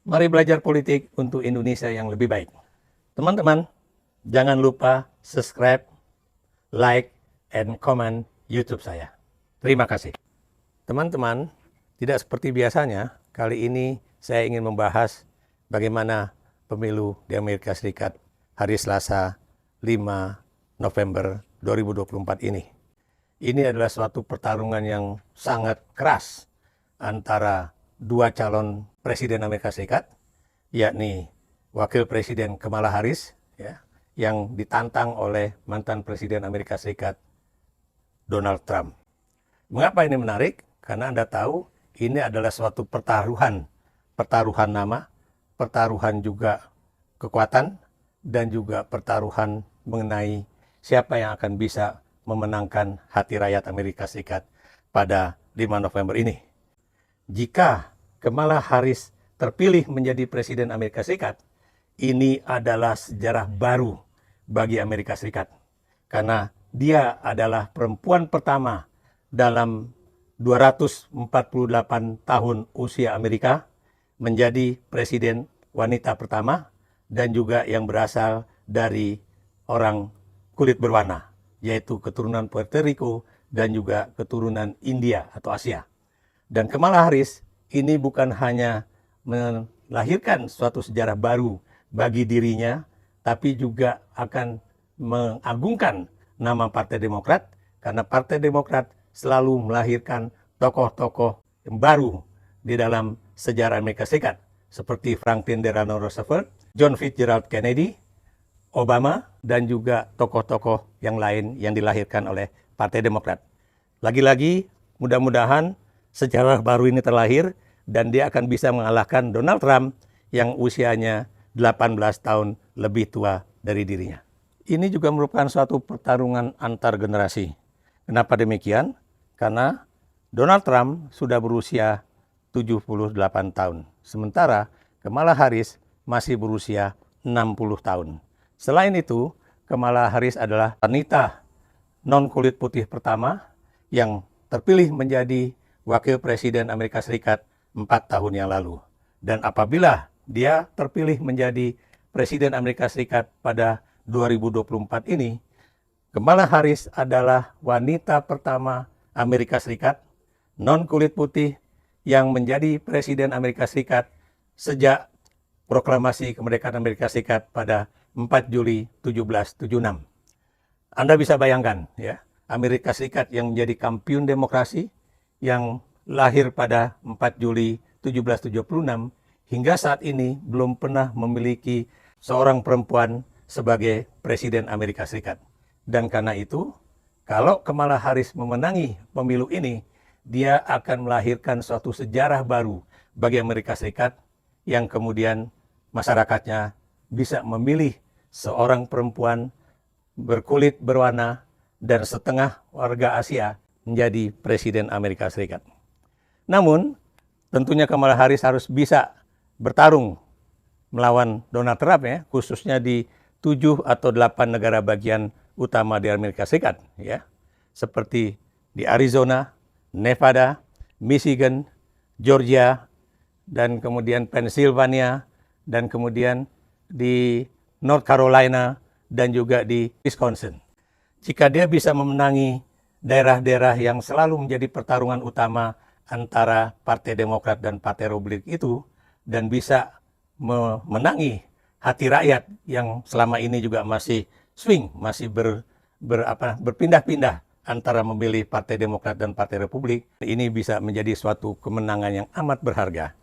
Mari belajar politik untuk Indonesia yang lebih baik. Teman-teman, jangan lupa subscribe, like, and comment YouTube saya. Terima kasih. Teman-teman, tidak seperti biasanya, kali ini saya ingin membahas bagaimana pemilu di Amerika Serikat hari Selasa 5 November 2024 ini. Ini adalah suatu pertarungan yang sangat keras antara dua calon Presiden Amerika Serikat, yakni Wakil Presiden Kamala Harris, yang ditantang oleh mantan Presiden Amerika Serikat Donald Trump. Mengapa ini menarik? Karena Anda tahu ini adalah suatu pertaruhan nama, pertaruhan juga kekuatan, dan juga pertaruhan mengenai siapa yang akan bisa memenangkan hati rakyat Amerika Serikat pada 5 November ini. Jika Kamala Harris terpilih menjadi Presiden Amerika Serikat, ini adalah sejarah baru bagi Amerika Serikat. Karena dia adalah perempuan pertama dalam 248 tahun usia Amerika menjadi presiden wanita pertama dan juga yang berasal dari orang kulit berwarna, yaitu keturunan Puerto Rico dan juga keturunan India atau Asia. Dan Kamala Harris ini bukan hanya melahirkan suatu sejarah baru bagi dirinya, tapi juga akan mengagungkan nama Partai Demokrat, karena Partai Demokrat selalu melahirkan tokoh-tokoh yang baru di dalam sejarah Amerika Serikat, seperti Franklin Delano Roosevelt, John Fitzgerald Kennedy, Obama, dan juga tokoh-tokoh yang lain yang dilahirkan oleh Partai Demokrat. Lagi-lagi, mudah-mudahan sejarah baru ini terlahir dan dia akan bisa mengalahkan Donald Trump yang usianya 18 tahun lebih tua dari dirinya. Ini juga merupakan suatu pertarungan antar generasi. Kenapa demikian? Karena Donald Trump sudah berusia 78 tahun. Sementara Kamala Harris masih berusia 60 tahun. Selain itu, Kamala Harris adalah wanita non-kulit putih pertama yang terpilih menjadi Wakil Presiden Amerika Serikat 4 tahun yang lalu. Dan apabila dia terpilih menjadi Presiden Amerika Serikat pada 2024 ini, Kamala Harris adalah wanita pertama Amerika Serikat non-kulit putih yang menjadi Presiden Amerika Serikat sejak proklamasi kemerdekaan Amerika Serikat pada 4 Juli 1776. Anda bisa bayangkan, ya, Amerika Serikat yang menjadi kampiun demokrasi, yang lahir pada 4 Juli 1776, hingga saat ini belum pernah memiliki seorang perempuan sebagai Presiden Amerika Serikat. Dan karena itu, kalau Kamala Harris memenangi pemilu ini, dia akan melahirkan suatu sejarah baru bagi Amerika Serikat yang kemudian masyarakatnya bisa memilih seorang perempuan berkulit berwarna dan setengah warga Asia menjadi Presiden Amerika Serikat. Namun, tentunya Kamala Harris harus bisa bertarung melawan Donald Trump, ya, khususnya di 7 atau 8 negara bagian utama di Amerika Serikat, ya, seperti di Arizona, Nevada, Michigan, Georgia, dan kemudian Pennsylvania, dan kemudian di North Carolina, dan juga di Wisconsin. Jika dia bisa memenangi daerah-daerah yang selalu menjadi pertarungan utama antara Partai Demokrat dan Partai Republik itu, dan bisa memenangi hati rakyat yang selama ini juga masih swing, masih berpindah-pindah antara memilih Partai Demokrat dan Partai Republik, ini bisa menjadi suatu kemenangan yang amat berharga.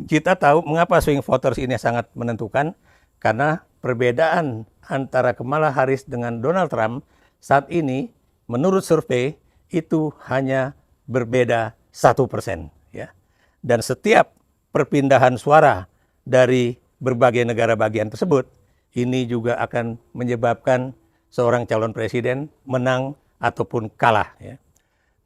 Kita tahu mengapa swing voters ini sangat menentukan, karena perbedaan antara Kamala Harris dengan Donald Trump saat ini menurut survei itu hanya berbeda 1%, ya. Dan setiap perpindahan suara dari berbagai negara bagian tersebut, ini juga akan menyebabkan seorang calon presiden menang ataupun kalah, ya.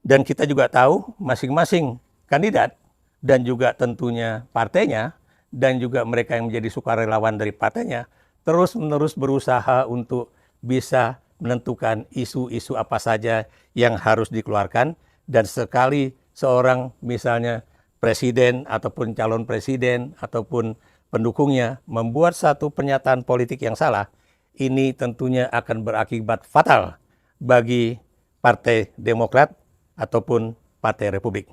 Dan kita juga tahu masing-masing kandidat dan juga tentunya partainya dan juga mereka yang menjadi sukarelawan dari partainya terus-menerus berusaha untuk bisa menentukan isu-isu apa saja yang harus dikeluarkan. Dan sekali seorang misalnya presiden ataupun calon presiden ataupun pendukungnya membuat satu pernyataan politik yang salah, ini tentunya akan berakibat fatal bagi Partai Demokrat ataupun Partai Republik.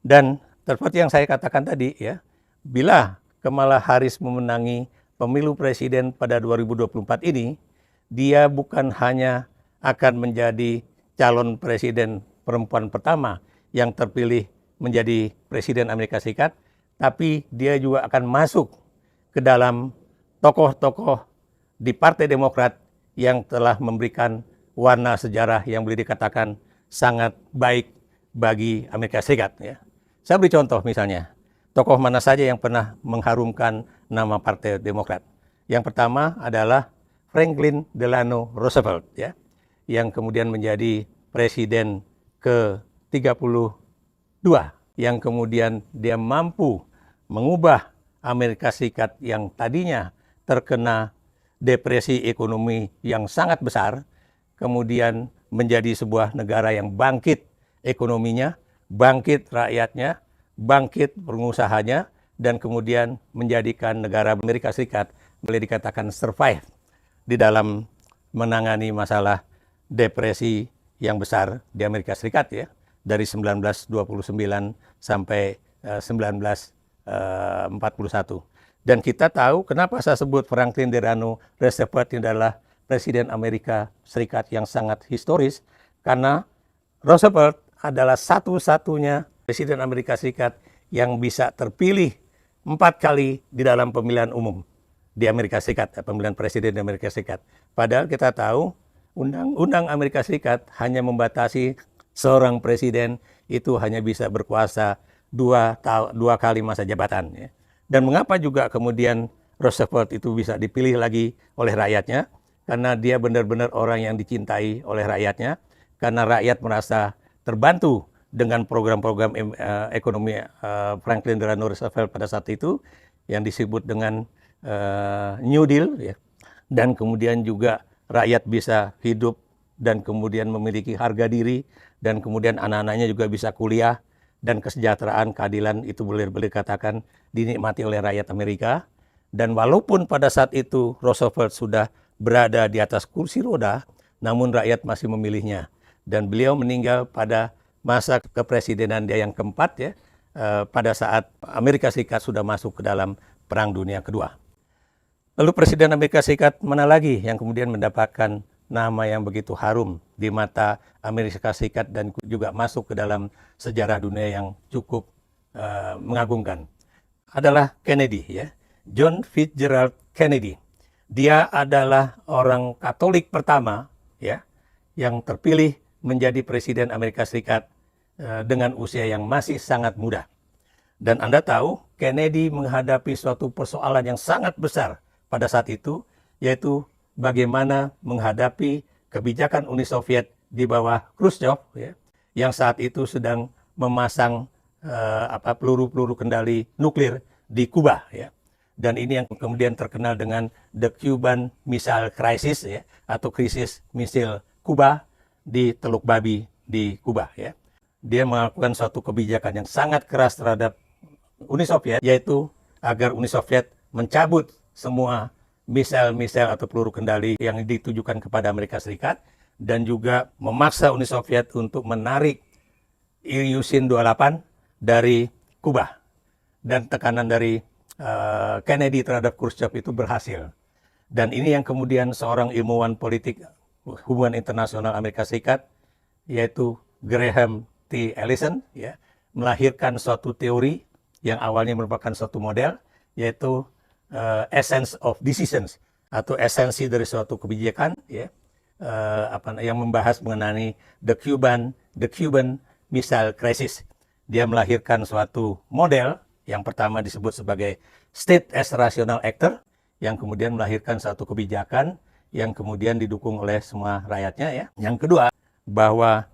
Dan seperti yang saya katakan tadi, ya, bila Kamala Harris memenangi pemilu presiden pada 2024 ini, dia bukan hanya akan menjadi calon presiden perempuan pertama yang terpilih menjadi presiden Amerika Serikat, tapi dia juga akan masuk ke dalam tokoh-tokoh di Partai Demokrat yang telah memberikan warna sejarah yang boleh dikatakan sangat baik bagi Amerika Serikat. Ya. Saya beri contoh misalnya, tokoh mana saja yang pernah mengharumkan nama Partai Demokrat. Yang pertama adalah Franklin Delano Roosevelt, ya, yang kemudian menjadi presiden ke-32, yang kemudian dia mampu mengubah Amerika Serikat yang tadinya terkena depresi ekonomi yang sangat besar, kemudian menjadi sebuah negara yang bangkit ekonominya, bangkit rakyatnya, bangkit pengusahanya, dan kemudian menjadikan negara Amerika Serikat boleh dikatakan survive di dalam menangani masalah depresi yang besar di Amerika Serikat, ya, dari 1929 sampai 1941. Dan kita tahu kenapa saya sebut Franklin Delano Roosevelt ini adalah Presiden Amerika Serikat yang sangat historis, karena Roosevelt adalah satu-satunya Presiden Amerika Serikat yang bisa terpilih 4 kali di dalam pemilihan umum di Amerika Serikat, pemilihan presiden di Amerika Serikat. Padahal kita tahu undang-undang Amerika Serikat hanya membatasi seorang presiden itu hanya bisa berkuasa dua kali masa jabatan. Ya. Dan mengapa juga kemudian Roosevelt itu bisa dipilih lagi oleh rakyatnya? Karena dia benar-benar orang yang dicintai oleh rakyatnya, karena rakyat merasa terbantu dengan program-program ekonomi Franklin Delano Roosevelt pada saat itu, yang disebut dengan New Deal, ya. Dan kemudian juga rakyat bisa hidup dan kemudian memiliki harga diri, dan kemudian anak-anaknya juga bisa kuliah, dan kesejahteraan, keadilan itu boleh dikatakan dinikmati oleh rakyat Amerika. Dan walaupun pada saat itu Roosevelt sudah berada di atas kursi roda, namun rakyat masih memilihnya. Dan beliau meninggal pada masa kepresidenan dia yang keempat, ya, pada saat Amerika Serikat sudah masuk ke dalam Perang Dunia Kedua. Lalu Presiden Amerika Serikat mana lagi yang kemudian mendapatkan nama yang begitu harum di mata Amerika Serikat dan juga masuk ke dalam sejarah dunia yang cukup mengagumkan? Adalah Kennedy, ya. John Fitzgerald Kennedy. Dia adalah orang Katolik pertama, ya, yang terpilih menjadi Presiden Amerika Serikat dengan usia yang masih sangat muda. Dan Anda tahu, Kennedy menghadapi suatu persoalan yang sangat besar pada saat itu, yaitu bagaimana menghadapi kebijakan Uni Soviet di bawah Khrushchev, ya, yang saat itu sedang memasang peluru-peluru kendali nuklir di Kuba, ya. Dan ini yang kemudian terkenal dengan the Cuban Missile Crisis, ya, atau krisis misil Kuba di Teluk Babi di Kuba, ya. Dia melakukan suatu kebijakan yang sangat keras terhadap Uni Soviet, yaitu agar Uni Soviet mencabut semua misal-misal atau peluru kendali yang ditujukan kepada Amerika Serikat, dan juga memaksa Uni Soviet untuk menarik Ilyushin-28 dari Kuba. Dan tekanan dari Kennedy terhadap Khrushchev itu berhasil. Dan ini yang kemudian seorang ilmuwan politik hubungan internasional Amerika Serikat, yaitu Graham T. Allison, ya, melahirkan suatu teori yang awalnya merupakan suatu model, yaitu essence of decisions, atau esensi dari suatu kebijakan, ya, yang membahas mengenai the Cuban Missile Crisis. Dia melahirkan suatu model yang pertama disebut sebagai State as Rational Actor, yang kemudian melahirkan satu kebijakan yang kemudian didukung oleh semua rakyatnya, ya. Yang kedua, bahwa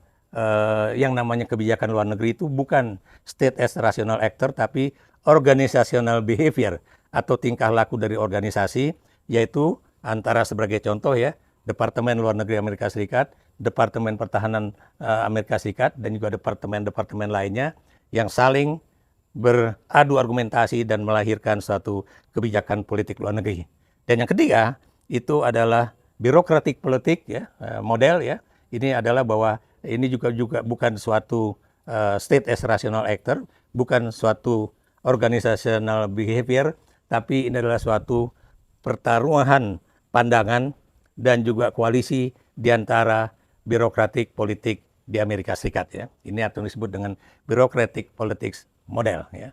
yang namanya kebijakan luar negeri itu bukan State as Rational Actor, tapi organizational behavior, atau tingkah laku dari organisasi, yaitu antara sebagai contoh, ya, Departemen Luar Negeri Amerika Serikat, Departemen Pertahanan Amerika Serikat, dan juga departemen-departemen lainnya yang saling beradu argumentasi dan melahirkan suatu kebijakan politik luar negeri. Dan yang ketiga, itu adalah birokratik politik ya, model ya. Ini adalah bahwa ini juga bukan suatu state as rational actor, bukan suatu organizational behavior, tapi ini adalah suatu pertaruhan pandangan dan juga koalisi di antara birokratik politik di Amerika Serikat ya. Ini atau disebut dengan bureaucratic politics model ya.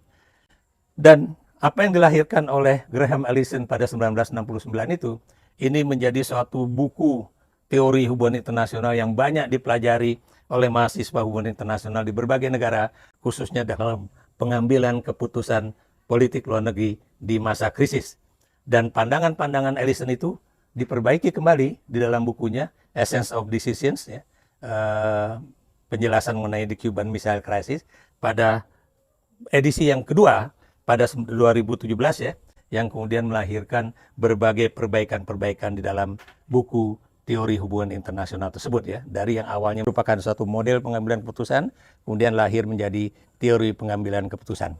Dan apa yang dilahirkan oleh Graham Allison pada 1969 itu, ini menjadi suatu buku teori hubungan internasional yang banyak dipelajari oleh mahasiswa hubungan internasional di berbagai negara, khususnya dalam pengambilan keputusan politik luar negeri di masa krisis. Dan pandangan-pandangan Allison itu diperbaiki kembali di dalam bukunya Essence of Decisions ya, penjelasan mengenai the Cuban Missile Crisis pada edisi yang kedua pada 2017 ya, yang kemudian melahirkan berbagai perbaikan-perbaikan di dalam buku teori hubungan internasional tersebut ya. Dari yang awalnya merupakan suatu model pengambilan keputusan, kemudian lahir menjadi teori pengambilan keputusan.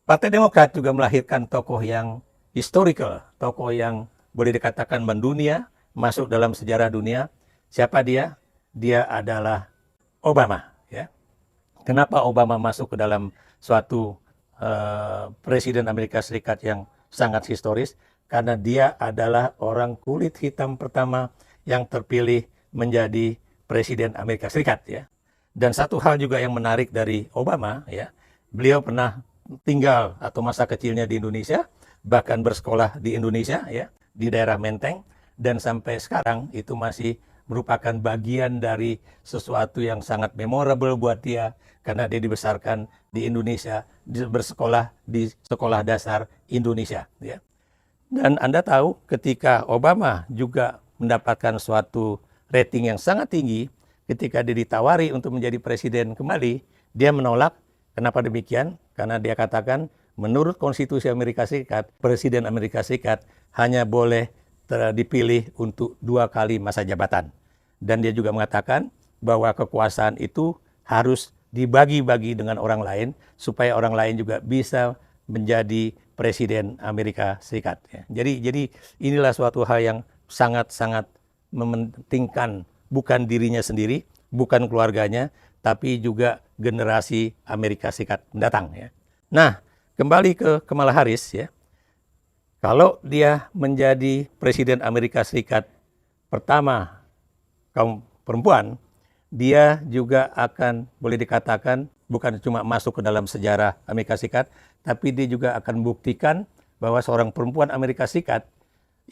Partai Demokrat juga melahirkan tokoh yang historical, tokoh yang boleh dikatakan mendunia, masuk dalam sejarah dunia. Siapa dia? Dia adalah Obama ya. Kenapa Obama masuk ke dalam suatu Presiden Amerika Serikat yang sangat historis? Karena dia adalah orang kulit hitam pertama yang terpilih menjadi Presiden Amerika Serikat ya. Dan satu hal juga yang menarik dari Obama ya, beliau pernah tinggal atau masa kecilnya di Indonesia, bahkan bersekolah di Indonesia ya, di daerah Menteng, dan sampai sekarang itu masih merupakan bagian dari sesuatu yang sangat memorable buat dia karena dia dibesarkan di Indonesia, bersekolah di sekolah dasar Indonesia ya. Dan Anda tahu ketika Obama juga mendapatkan suatu rating yang sangat tinggi, ketika dia ditawari untuk menjadi presiden kembali, dia menolak. Kenapa demikian? Karena dia katakan menurut konstitusi Amerika Serikat, Presiden Amerika Serikat hanya boleh dipilih untuk 2 kali masa jabatan. Dan dia juga mengatakan bahwa kekuasaan itu harus dibagi-bagi dengan orang lain supaya orang lain juga bisa menjadi Presiden Amerika Serikat. Jadi inilah suatu hal yang sangat-sangat mementingkan bukan dirinya sendiri, bukan keluarganya, tapi juga generasi Amerika Serikat mendatang. Ya. Nah, kembali ke Kamala Harris ya. Kalau dia menjadi Presiden Amerika Serikat pertama kaum perempuan, dia juga akan boleh dikatakan bukan cuma masuk ke dalam sejarah Amerika Serikat, tapi dia juga akan membuktikan bahwa seorang perempuan Amerika Serikat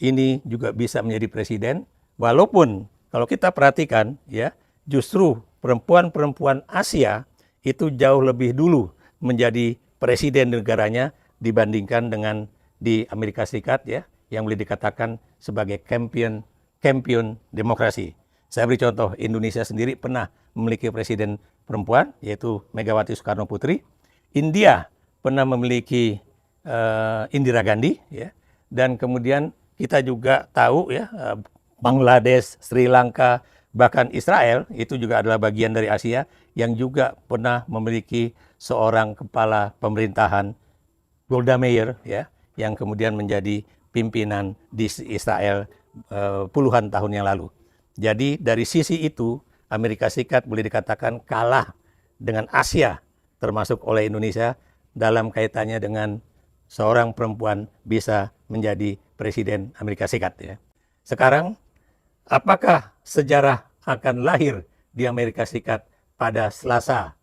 ini juga bisa menjadi presiden, walaupun kalau kita perhatikan ya, justru perempuan-perempuan Asia itu jauh lebih dulu menjadi presiden negaranya dibandingkan dengan di Amerika Serikat ya, yang boleh dikatakan sebagai champion demokrasi. Saya beri contoh, Indonesia sendiri pernah memiliki presiden perempuan, yaitu Megawati Soekarno Putri. India pernah memiliki Indira Gandhi, ya. Dan kemudian kita juga tahu ya, Bangladesh, Sri Lanka, bahkan Israel itu juga adalah bagian dari Asia yang juga pernah memiliki seorang kepala pemerintahan, Golda Meir, ya, yang kemudian menjadi pimpinan di Israel puluhan tahun yang lalu. Jadi dari sisi itu Amerika Serikat boleh dikatakan kalah dengan Asia, termasuk oleh Indonesia dalam kaitannya dengan seorang perempuan bisa menjadi presiden Amerika Serikat. Ya. Sekarang, apakah sejarah akan lahir di Amerika Serikat pada Selasa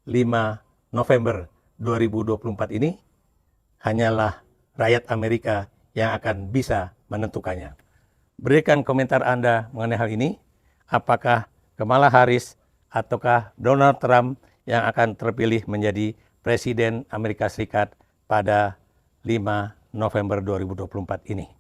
5 November 2024 ini? Hanyalah rakyat Amerika yang akan bisa menentukannya. Berikan komentar Anda mengenai hal ini. Apakah Kamala Harris ataukah Donald Trump yang akan terpilih menjadi Presiden Amerika Serikat pada 5 November 2024 ini?